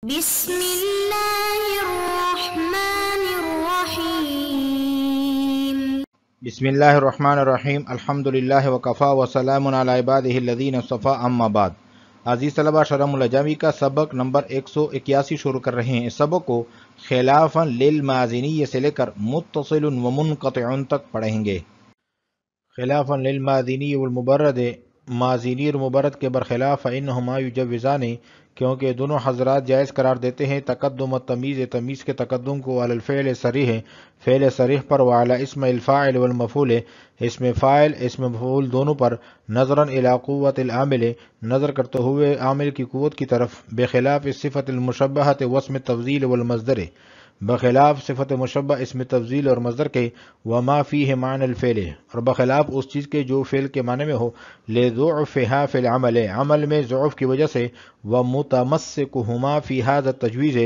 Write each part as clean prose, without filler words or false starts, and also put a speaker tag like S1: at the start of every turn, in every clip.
S1: بسم اللہ الرحمن الرحیم
S2: بسم اللہ الرحمن الرحیم الحمدللہ وکفا وسلام علی عبادہ الذین اصطفیٰ اما بعد۔ عزیز طلبہ، شرح الاجامی کا سبق نمبر 181 شروع کر رہے ہیں۔ اس سبق کو خلافاً للمازنی سے لے کر متصل و منقطع تک پڑھیں گے۔ خلافاً للمازنی والمبرد، مازنی اور مبرد کے برخلاف فإنہما یجوزان، کیونکہ دونوں حضرات جائز قرار دیتے ہیں تقدم التمیز، تمیز کے تقدم کو علی الفعل صریح، فعل صریح پر، وعلی اسم الفاعل والمفعول، اسم فاعل اسم مفعول دونوں پر، نظرا الی قوت العامل، نظر کرتے ہوئے عامل کی قوت کی طرف، بخلاف صفت المشبہۃ واسم التفضیل والمصدر، بخلاف صفت مشبہ اسم تفضیل اور مصدر کے، وما فیہ معنی الفعل، اور بخلاف اس چیز کے جو فعل کے معنی میں ہو، لضعفہا فی العمل، عمل میں ضعف کی وجہ سے، ومتمسکہما فی ھذا التجویز،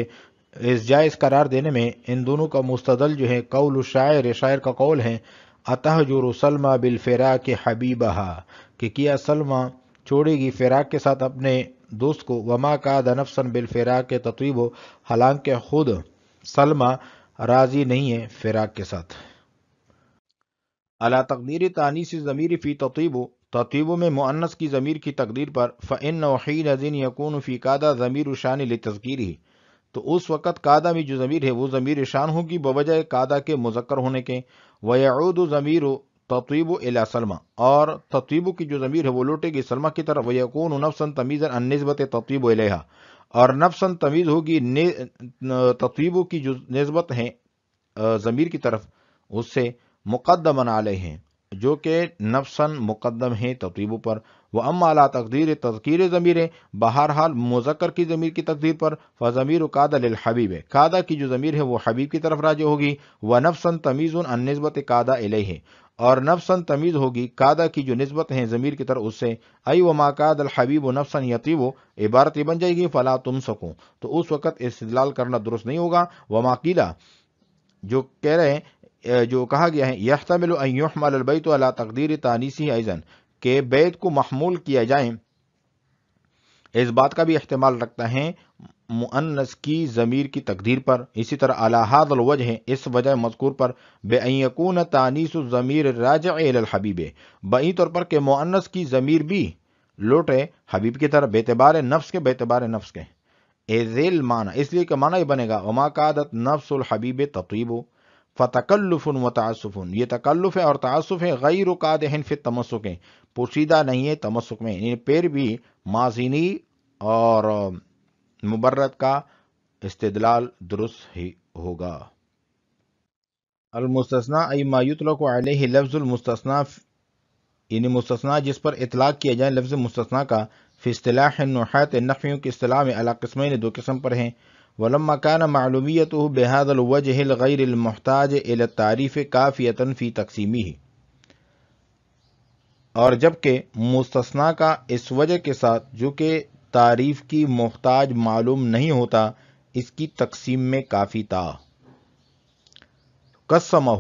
S2: اس جائز قرار دینے میں ان دونوں کا مستدل جو ہے قول الشاعر، شاعر کا قول ہے، اتہجر سلمی بالفراق حبیبہا، کہ کیا سلمیٰ چھوڑے گی فراق کے ساتھ اپنے دوست کو، وما کاد نفسا بالفراق تطیب، حالانکہ خود سلمیٰ راضی نہیں ہے فراق کے ساتھ۔ علی تقدیر تانیث الضمیر فی تطیب، تطیب میں مؤنث کی ضمیر کی تقدیر پر، فإنہ حینئذ یکون فی کاد ضمیر شان لتذکیرہ، تو اس وقت کادہ میں جو ضمیر ہے وہ ضمیر شان ہوگی بوجہ کادہ کے مذکر ہونے کے، ویعود ضمیر تطیب الی سلمیٰ، اور تطیب کی جو ضمیر ہے وہ لوٹے گی سلمیٰ کی طرف، ویکون نفسا تمیزا عن نسبت تطیب الیہا، اور نفسا تمیز ہوگی تطیب کی جو نسبت ہے ضمیر کی طرف اس سے، مقدمن علیہ، جو کہ نفسا مقدم ہے تطیب پر، واما علی تقدیر تذکیر ضمیر، بہرحال مذکر کی ضمیر کی تقدیر پر، فضمیر کاد للحبیب، کادہ کی جو ضمیر ہے وہ حبیب کی طرف راجع ہوگی، ونفسا تمیز عن نسبت کادہ الیہ، اور نفسا تمیز ہوگی کادہ کی جو نسبت ہیں ضمیر کی طرف اس سے، ای وما کاد الحبیب نفسا یطیب، عبارت بن جائے گی فلا تمسکو، تو اس وقت استدلال کرنا درست نہیں ہوگا۔ وما قیلا، جو کہہ رہے ہیں، جو کہا گیا ہے، یحتمل ان یحمل البیت علی تقدیر تانیثہ ایضا، کہ بیت کو محمول کیا جائے، اس بات کا بھی احتمال رکھتا ہے مؤنث کی ضمیر کی تقدیر پر، اسی طرح علی ھذا الوجہ، اس وجہ مذکور پر، بان یکون تانیث الضمیر راجع الی الحبیب، بئی طور پر کہ مؤنث کی ضمیر بھی لوٹے حبیب کی طرف، باعتبار نفس کے، باعتبار نفس کے، ذیل معنی، اس لیے کہ معنی یہ بنے گا وما کادت نفس الحبیب تطیب، فتکلف و تعسف، یہ تکلف ہے اور تعسف ہے، غیر قادح فی التمسک، پوشیدہ نہیں ہے تمسک میں، یعنی پھر بھی مازنی اور مبرد کا استدلال درست ہی ہوگا۔ المستثنیٰ ای ما یطلق علیہ لفظ المستثنیٰ، یعنی مستثنیٰ جس پر اطلاق کیا جائے لفظ مستثنیٰ کا، فی اصطلاح النحاة، نحویوں کی اصطلاح میں، علی قسمین، دو قسم پر ہیں، ولما كان معلومیته بهذا الوجه الغیر المحتاج الى التعریف کافیۃ فی تقسیمہ، اور جبکہ مستثنیٰ کا اس وجہ کے ساتھ جو کہ تعریف کی محتاج معلوم نہیں ہوتا، اس کی تقسیم میں کافی تھا۔ قسمہ،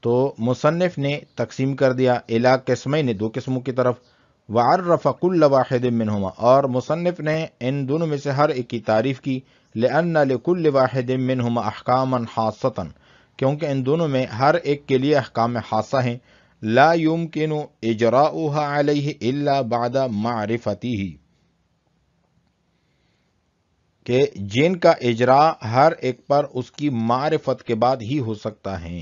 S2: تو مصنف نے تقسیم کر دیا، الی قسمین، دو قسموں کی طرف، وعرف کل واحد منہما، اور مصنف نے ان دونوں میں سے ہر ایک کی تعریف کی، لأن لکل واحد منہما احکاما خاصۃ، کیونکہ ان دونوں میں ہر ایک کے لیے احکام خاصہ ہیں، لا یمکن اجراؤها علیہ الا بعد معرفتہ، کہ جن کا اجراء ہر ایک پر اس کی معرفت کے بعد ہی ہو سکتا ہے۔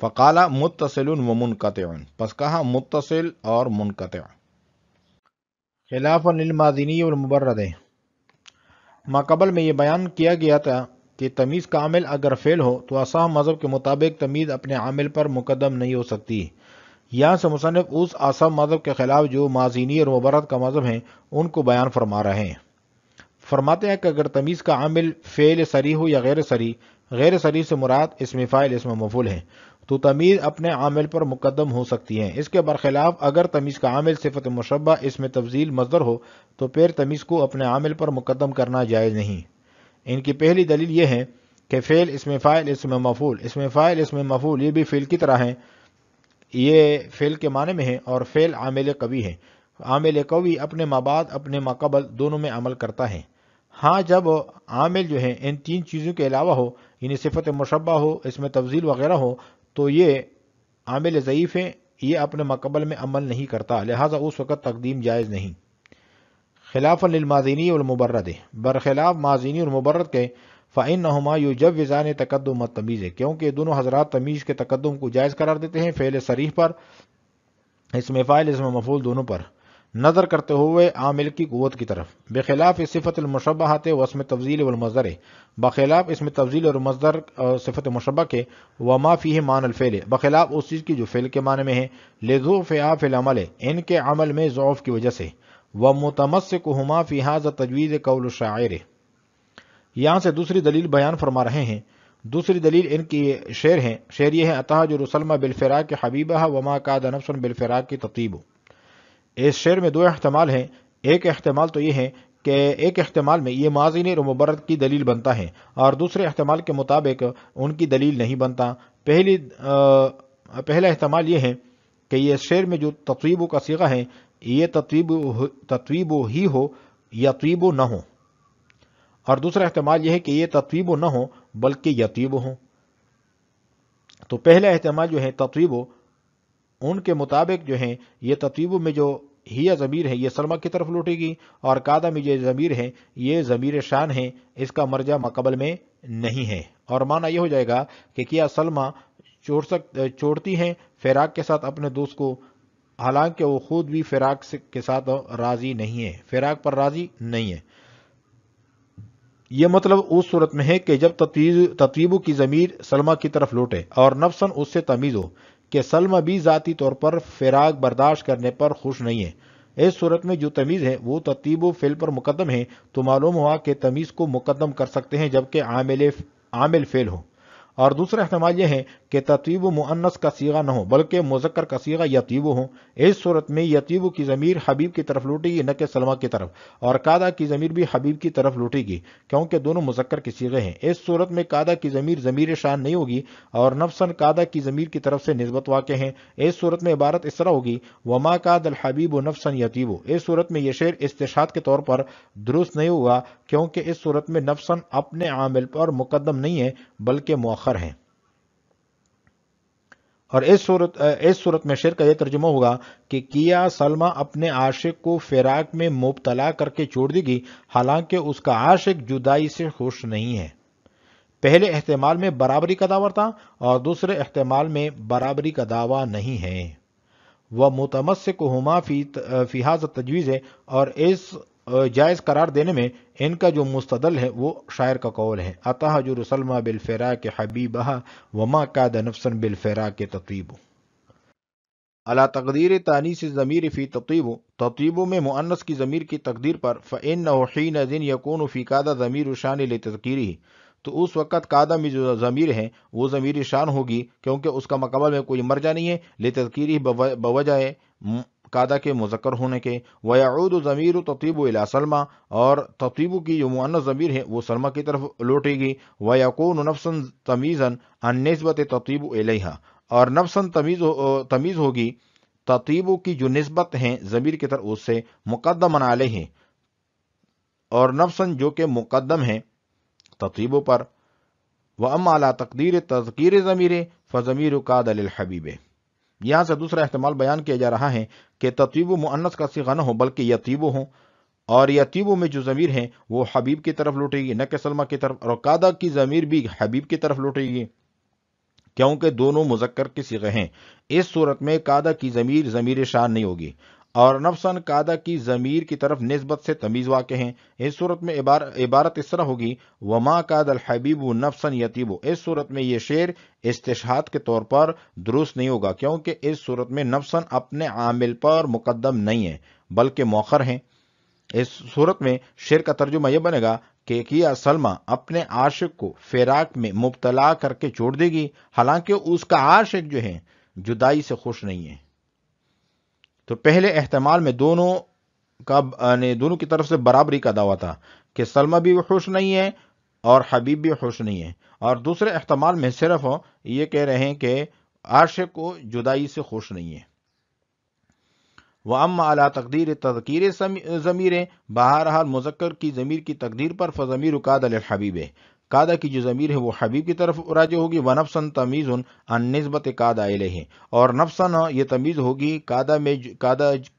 S2: فقال متصل و منقطع، پس کہا متصل اور منقطع۔ خلافاً للمازنی والمبرد، ماقبل میں یہ بیان کیا گیا تھا کہ تمیز کا عامل اگر فعل ہو تو اصح مذہب کے مطابق تمیز اپنے عامل پر مقدم نہیں ہو سکتی۔ یہاں سے مصنف اس اصح مذہب کے خلاف جو مازنی اور مبرد کا مذہب ہیں ان کو بیان فرما رہے ہیں۔ فرماتے ہیں کہ اگر تمیز کا عامل فعل صریح ہو یا غیر صریح، غیر صریح سے مراد اسم فاعل اسم مفعول ہے، تو تمیز اپنے عامل پر مقدم ہو سکتی ہے۔ اس کے برخلاف اگر تمیز کا عامل صفت مشبہ اسم تفضیل مصدر ہو تو پھر تمیز کو اپنے عامل پر مقدم کرنا جائز نہیں۔ ان کی پہلی دلیل یہ ہے کہ فعل اسم فاعل اسم مفعول، اسم فاعل اسم مفعول یہ بھی فعل کی طرح ہیں، یہ فعل کے معنی میں ہے، اور فعل عامل قوی ہے، عامل قوی اپنے مابعد اپنے ماقبل دونوں میں عمل کرتا ہے۔ ہاں جب عامل جو ہے ان تین چیزوں کے علاوہ ہو، یعنی صفت مشبہ ہو، اس میں تفضیل وغیرہ ہو، تو یہ عامل ضعیف ہے، یہ اپنے ماقبل میں عمل نہیں کرتا، لہٰذا اس وقت تقدیم جائز نہیں۔ خلافا للمازینی والمبرد، برخلاف مازینی اور مبرد کے، فإنہما یجوزان تقدم التمیز، کیونکہ دونوں حضرات تمیز کے تقدم کو جائز قرار دیتے ہیں فعل صریح پر، اسم فاعل اسم مفعول دونوں پر، نظر کرتے ہوئے عامل کی قوت کی طرف، بخلاف صفت المشبہات واسم تفضیل والمصدر، بخلاف اسم تفضیل اور مصدر صفت مشبہ کے، وما فیہ معنی الفعل، بخلاف اس چیز کی جو فعل کے معنی میں ہے، لضعفہا فی العمل، ان کے عمل میں ضعف کی وجہ سے، ومتمسکہما فی ھذا التجویز قول الشاعر، یہاں سے دوسری دلیل بیان فرما رہے ہیں۔ دوسری دلیل ان کی شعر ہے، شعر یہ ہے، اتہجر سلمی بالفراق حبیبہا وما کاد نفس بالفراق تطیب۔ اس شعر میں دو احتمال ہیں، ایک احتمال تو یہ ہے کہ ایک احتمال میں یہ ماضی اور مبرد کی دلیل بنتا ہے، اور دوسرے احتمال کے مطابق ان کی دلیل نہیں بنتا۔ پہلا احتمال یہ ہے کہ یہ شعر میں جو تطیب کا صیغہ ہے، یہ تطیب ہی ہو یا طیب نہ ہو، اور دوسرا احتمال یہ ہے کہ یہ تطیب نہ ہو بلکہ یطیب ہو۔ تو پہلا احتمال جو ہے تطیب، ان کے مطابق جو ہے یہ تطیب میں جو ہی ضمیر ہے یہ سلمہ کی طرف لوٹے گی، اور قادہ میں جو ضمیر ہے یہ ضمیر شان ہے، اس کا مرجع ماقبل میں نہیں ہے، اور معنی یہ ہو جائے گا کہ کیا سلمہ چھوڑتی ہیں فراق کے ساتھ اپنے دوست کو، حالانکہ وہ خود بھی فراق کے ساتھ راضی نہیں ہے، فراق پر راضی نہیں ہے۔ یہ مطلب اس صورت میں ہے کہ جب تطیب کی ضمیر سلمہ کی طرف لوٹے اور نفساً اس سے تمیز ہو کہ سلمہ بھی ذاتی طور پر فراق برداشت کرنے پر خوش نہیں ہے، اس صورت میں جو تمیز ہے وہ تطیب و فعل پر مقدم ہے، تو معلوم ہوا کہ تمیز کو مقدم کر سکتے ہیں جبکہ عامل فعل ہو۔ اور دوسرا احتمال یہ ہے کہ تطیب مؤنث کا صیغہ نہ ہو بلکہ مذکر کا صیغہ یطیب ہو، اس صورت میں یطیب کی ضمیر حبیب کی طرف لوٹے گی نہ کہ سلمہ کی طرف، اور قادہ کی ضمیر بھی حبیب کی طرف لوٹے گی کیونکہ دونوں مذکر کے صیغے ہیں۔ اس صورت میں قادہ کی ضمیر شان نہیں ہوگی اور نفساً قادہ کی ضمیر کی طرف سے نسبت واقع ہے، اس صورت میں عبارت اس طرح ہوگی، وما قاد الحبیب نفساً یطیب۔ اس صورت میں یہ شعر استشہاد کے طور پر درست نہیں ہوگا کیونکہ اس صورت میں نفساً اپنے عامل پر مقدم نہیں ہے بلکہ مؤخر ہے، اور اس صورت میں شعر کا یہ ترجمہ ہوگا کہ کیا سلمہ اپنے عاشق کو فراق میں مبتلا کر کے چھوڑ دے گی حالانکہ اس کا عاشق جدائی سے خوش نہیں ہے۔ پہلے احتمال میں برابری کا دعویٰ تھا اور دوسرے احتمال میں برابری کا دعویٰ نہیں ہے۔ وہ متمسکہما فی ھذا التجویز ہے، اور اس جائز قرار دینے میں ان کا جو مستدل ہے وہ شاعر کا قول ہے، اتہجر سلمی بالفراق حبیبہا وما کاد نفسا بالفراق تطیب۔ علی تقدیر تانیث الضمیر فی تطیب، تطیب میں مؤنث کی ضمیر کی تقدیر پر، فإنہ حینئذ یکون فی کاد ضمیر شان لتذکیرہ، تو اس وقت قادہ میں جو ضمیر ہے وہ ضمیر شان ہوگی کیونکہ اس کا مقابل میں کوئی مرجع نہیں ہے، لتذکیرہ بوجہ قادہ کے مذکر ہونے کے، ویعود ضمیر تطیب الی سلمہ، اور تطیب کی جو مؤنث ضمیر ہے وہ سلمہ کی طرف لوٹے گی، ویکون نفسا تمیزا عن نسبت تطیب الیہا، اور نفساً تمیز ہوگی تطیب کی جو نسبت ہیں ضمیر کی طرف اس سے، مقدم علیہ، اور نفساً جو کہ مقدم ہے تطیب پر، وَأَمَّا عَلَى تَقْدِيرِ تَذْكِيرِ ضَمِيرِ فَضَمِيرُ قَادَ لِلْحَبِيبِ۔ یہاں سے دوسرا احتمال بیان کیا جا رہا ہے کہ تطیب مؤنث کا صیغہ نہ ہو بلکہ یطیب ہو، اور یطیب میں جو ضمیر ہے وہ حبیب کی طرف لوٹے گی نہ کہ سلمہ کی طرف، اور قادہ کی ضمیر بھی حبیب کی طرف لوٹے گی کیونکہ دونوں مذکر کے صیغے ہیں۔ اس صورت میں قادہ کی ضمیر شان نہیں ہوگی، اور نفساً قادہ کی ضمیر کی طرف نسبت سے تمیز واقع ہیں، اس صورت میں عبارت اس طرح ہوگی، وما قاد الحبیب نفساً یطیب۔ اس صورت میں یہ شعر استشہاد کے طور پر درست نہیں ہوگا کیونکہ اس صورت میں نفساً اپنے عامل پر مقدم نہیں ہے بلکہ مؤخر ہیں۔ اس صورت میں شعر کا ترجمہ یہ بنے گا کہ کیا سلمہ اپنے عاشق کو فراق میں مبتلا کر کے چھوڑ دے گی حالانکہ اس کا عاشق جو ہے جدائی سے خوش نہیں ہے۔ تو پہلے احتمال میں دونوں کی طرف سے برابری کا دعویٰ تھا کہ سلمہ بھی خوش نہیں ہے اور حبیب بھی خوش نہیں ہے، اور دوسرے احتمال میں صرف یہ کہہ رہے ہیں کہ عاشق کو جدائی سے خوش نہیں ہے۔ وَأَمَّا عَلَى تقدیر تذکیر ضمیر، بہرحال مذکر کی ضمیر کی تقدیر پر فضمیر قاد للحبیب، قادہ کی جو ضمیر ہے وہ حبیب کی طرف راجع ہوگی، وَنَفْسًا تمیز عن نسبت قادہ الیہ، اور نفساً یہ تمیز ہوگی قادہ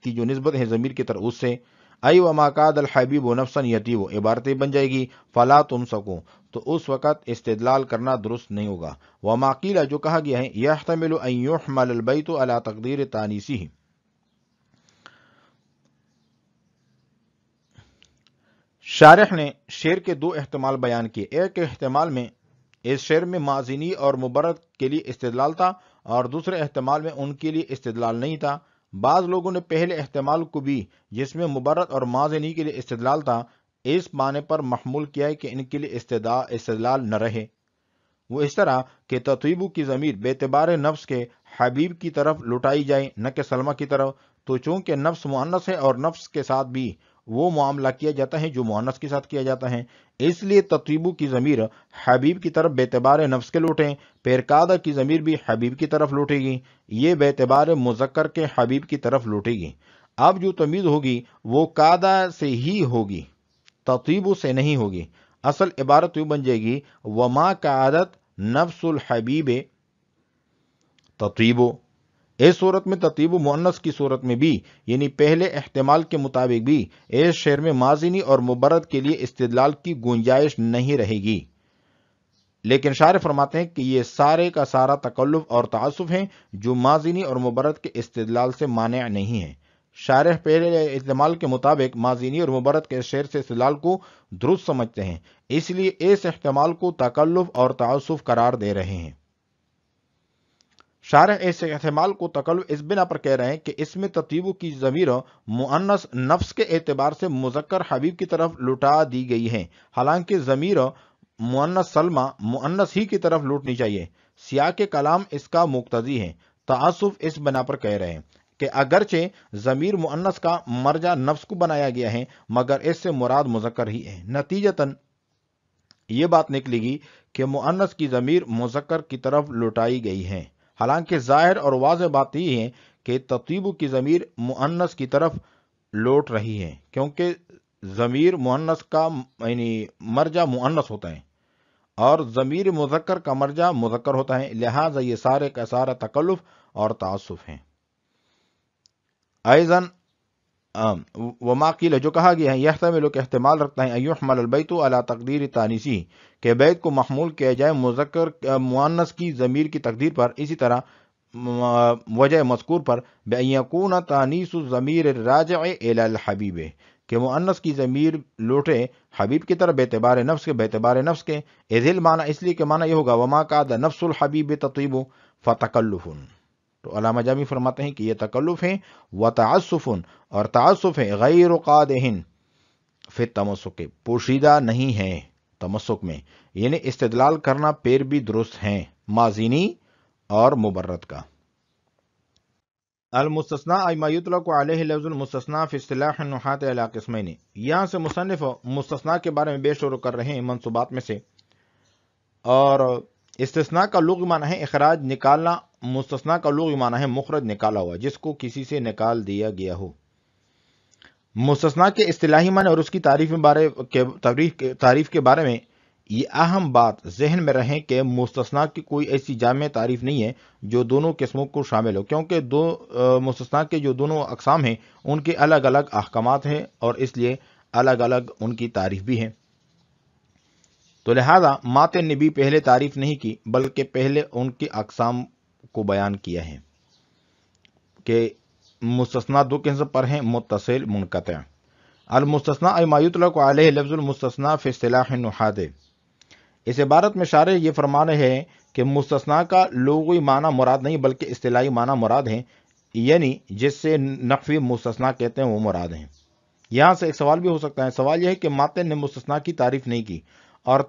S2: کی جو نسبت ہے ضمیر کی طرف اس سے، ای وما قاد الحبیب نفسا یتیب، عبارتیں بن جائے گی فلا تمسکو، تو اس وقت استدلال کرنا درست نہیں ہوگا۔ وما قیل، جو کہا گیا ہے، یحتمل ان یحمل البیت علی تقدیر تانیسہ، شارح نے شعر کے دو احتمال بیان کیے، ایک احتمال میں اس شعر میں ماضینی اور مبرد کے لیے استدلال تھا، اور دوسرے احتمال میں ان کے لیے استدلال نہیں تھا۔ بعض لوگوں نے پہلے احتمال کو بھی، جس میں مبرد اور ماضینی کے لیے استدلال تھا، اس معنی پر محمول کیا ہے کہ ان کے لیے استدلال نہ رہے، وہ اس طرح کہ تطیبو کی ضمیر بے اعتبار نفس کے حبیب کی طرف لوٹائی جائے، نہ کہ سلمہ کی طرف، تو چونکہ نفس مؤنث ہے اور نفس کے ساتھ بھی وہ معاملہ کیا جاتا ہے جو مؤنث کے ساتھ کیا جاتا ہے، اس لیے تطیبو کی ضمیر حبیب کی طرف بے اعتبار نفس کے لوٹیں، پھر قادہ کی ضمیر بھی حبیب کی طرف لوٹے گی، یہ بے اعتبار مذکر کے حبیب کی طرف لوٹے گی۔ اب جو تمیز ہوگی وہ قادہ سے ہی ہوگی، تطیبو سے نہیں ہوگی۔ اصل عبارت یوں بن جائے گی، وما قعدت نفس الحبیب تطیبو، اس صورت میں تطیبو مؤنث کی صورت میں بھی، یعنی پہلے احتمال کے مطابق بھی، اس شعر میں ماضینی اور مبرد کے لیے استدلال کی گنجائش نہیں رہے گی۔ لیکن شارح فرماتے ہیں کہ یہ سارے کا سارا تکلف اور تعسف ہیں جو ماضینی اور مبرد کے استدلال سے مانع نہیں ہیں۔ شارح پہلے احتمال کے مطابق ماضینی اور مبرد کے شعر سے استدلال کو درست سمجھتے ہیں، اس لیے اس احتمال کو تکلف اور تعسف قرار دے رہے ہیں۔ شارح اس احتمال کو تکلف اس بنا پر کہہ رہے ہیں کہ اس میں تطیبو کی ضمیر مؤنث نفس کے اعتبار سے مذکر حبیب کی طرف لوٹا دی گئی ہے، حالانکہ ضمیر مؤنث سلمہ مؤنث ہی کی طرف لوٹنی چاہیے، سیاق کلام اس کا مقتضی ہے۔ تعسف اس بنا پر کہہ رہے ہیں کہ اگرچہ ضمیر مؤنث کا مرجع نفس کو بنایا گیا ہے، مگر اس سے مراد مذکر ہی ہے، نتیجتاً یہ بات نکلے گی کہ مؤنث کی ضمیر مذکر کی طرف لوٹائی گئی ہے، حالانکہ ظاہر اور واضح بات یہ ہے کہ تطیبو کی ضمیر مؤنث کی طرف لوٹ رہی ہے، کیونکہ ضمیر مؤنث کا یعنی مرجع مؤنث ہوتا ہے اور ضمیر مذکر کا مرجع مذکر ہوتا ہے، لہٰذا یہ سارے کا سارا تکلف اور تعسف ہیں۔ ایضاً وما قیل، جو کہا گیا ہے، یحتمل کہ احتمال رکھتا ہے، ان یحمل البیت علی تقدیر تانیسی، کہ بیت کو محمول کیا جائے مذکر مؤنث کی ضمیر کی تقدیر پر، اسی طرح وجہ مذکور پر، بأن یکون تانیث الضمیر الراجع الی الحبیب، کہ مؤنث کی ضمیر لوٹے حبیب کی طرف بے اعتبار نفس کے، اذ المعنی، اس لیے کہ معنی یہ ہوگا، وما قعد نفس الحبیب تطیب فتکلف، تو علامہ جامی فرماتے ہیں کہ یہ تکلف ہے، وتعسف، اور تعسف ہے، غیر قادح فی التمسک، پوشیدہ نہیں ہے تمسک میں، یعنی استدلال کرنا پیر بھی درست ہیں ماضینی اور مبرد کا۔ المستثنیٰ ای ما یطلق علیہ لفظ المستثنیٰ فی اصطلاح النحاة علی قسمین، یہاں سے مصنف مستثنیٰ کے بارے میں بے شروع کر رہے ہیں منصوبات میں سے، اور استثناء کا لغوی معنی ہے اخراج، نکالنا، مستثنیٰ کا لغوی معنی ہے مخرج، نکالا ہوا، جس کو کسی سے نکال دیا گیا ہو۔ مستثنیٰ کے اصطلاحی معنی اور اس کی تعریف کے بارے میں یہ اہم بات ذہن میں رہیں کہ مستثنیٰ کی کوئی ایسی جامع تعریف نہیں ہے جو دونوں قسموں کو شامل ہو، کیونکہ مستثنیٰ کے جو دونوں اقسام ہیں ان کے الگ الگ احکامات ہیں اور اس لیے الگ الگ ان کی تعریف بھی ہے، تو لہذا ماتن نے بھی پہلے تعریف نہیں کی بلکہ پہلے ان کی اقسام کو بیان کیا ہے کہ مستثنیٰ دو قسم پر ہیں، متصل، منقطع۔ المستثنیٰ ای ما یطلق علیہ لفظ المستثنیٰ فی اصطلاح النحاة، اس عبارت میں شارح یہ فرما رہے ہیں کہ مستثنیٰ کا لغوی معنی مراد نہیں بلکہ اصطلاحی معنی مراد ہیں، یعنی جس سے نحوی مستثنیٰ کہتے ہیں وہ مراد ہیں۔ یہاں سے ایک سوال بھی ہو سکتا ہے، سوال یہ ہے کہ ماتن نے مستثنیٰ کی تعریف نہیں کی اور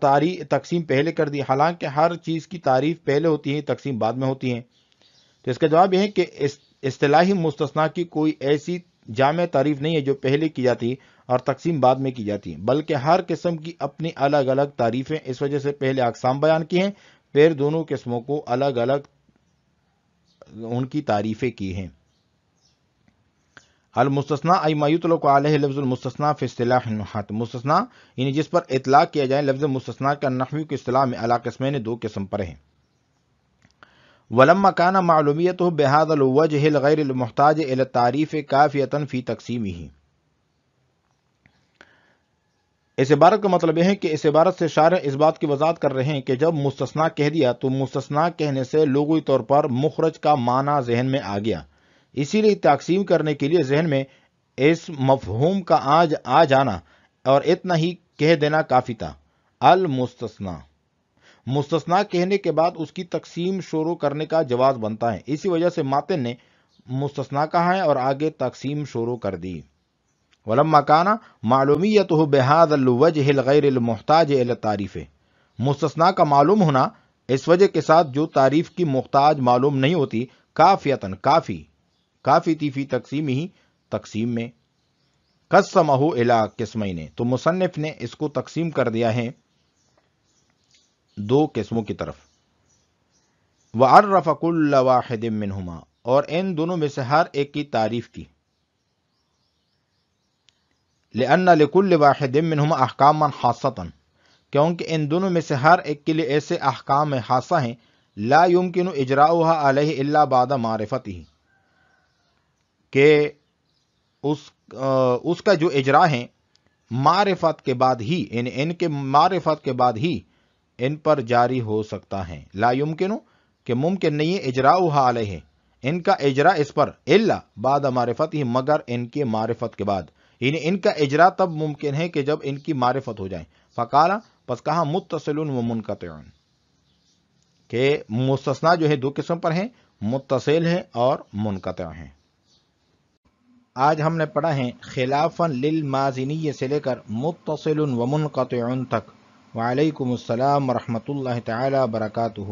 S2: تقسیم پہلے کر دی، حالانکہ ہر چیز کی تعریف پہلے ہوتی ہے، تقسیم بعد میں ہوتی ہے، تو اس کا جواب یہ ہے کہ اصطلاحی مستثنیٰ کی کوئی ایسی جامع تعریف نہیں ہے جو پہلے کی جاتی اور تقسیم بعد میں کی جاتی، بلکہ ہر قسم کی اپنی الگ الگ تعریفیں، اس وجہ سے پہلے اقسام بیان کی ہیں، پھر دونوں قسموں کو الگ الگ ان کی تعریفیں کی ہیں۔ المستثنا ای ما یطلق علیہ لفظ المستثنا فی اصطلاح النحاة، مستثنا یعنی جس پر اطلاق کیا جائے لفظ مستثنا کا نحوی کی اصطلاح میں علی قسمین دو قسم پر ہیں۔ ولما كان معلومیته بهذا الوجه الغیر المحتاج الى التعریف کافیۃ فی تقسیمہ، اس عبارت کا مطلب یہ ہے کہ اس عبارت سے شارح اس بات کی وضاحت کر رہے ہیں کہ جب مستثنا کہہ دیا تو مستثنا کہنے سے لغوی طور پر مخرج کا معنی ذہن میں آ گیا، اسی لیے تقسیم کرنے کے لیے ذہن میں اس مفہوم کا آ جانا اور اتنا ہی کہہ دینا کافی تھا۔ المستثنا، مستثنا کہنے کے بعد اس کی تقسیم شروع کرنے کا جواز بنتا ہے، اسی وجہ سے ماتن نے مستثنا کہا ہے اور آگے تقسیم شروع کر دی۔ ولما كان معلومیته بهذا الوجه الغیر المحتاج الى التعریف، مستثنا کا معلوم ہونا اس وجہ کے ساتھ جو تعریف کی محتاج معلوم نہیں ہوتی، کافیتاً کافی تھی فی تقسیم ہی تقسیم میں۔ قسمہ الی قسمین، تو مصنف نے اس کو تقسیم کر دیا ہے دو قسموں کی طرف۔ وعرف کل واحد منہما، اور ان دونوں میں سے ہر ایک کی تعریف کی۔ لأن لكل واحد منہما احکاما خاصۃ، کیونکہ ان دونوں میں سے ہر ایک کے لیے ایسے احکام خاصہ ہیں لا يمكن اجراؤها علیہ الا بعد معرفتہ، کہ اس کا جو اجرا ہے معرفت کے بعد ہی، ان کے معرفت کے بعد ہی ان پر جاری ہو سکتا ہے۔ لا يمكن کہ ممکن نہیں ہے، اجراؤها علیہ ان کا اجرا اس پر، الا بعد معرفتہ مگر ان کے معرفت کے بعد، یعنی ان کا اجرا تب ممکن ہے کہ جب ان کی معرفت ہو جائے۔ فقال، پس کہا متصل و منقطع، کہ مستثنا جو ہے دو قسم پر ہیں، متصل ہے اور منقطع ہیں۔ آج ہم نے پڑھا ہے خلافاً للمازنی سے لے کر متصل و منقطع تک۔ وعلیکم السلام ورحمۃ اللہ تعالی وبرکاتہ۔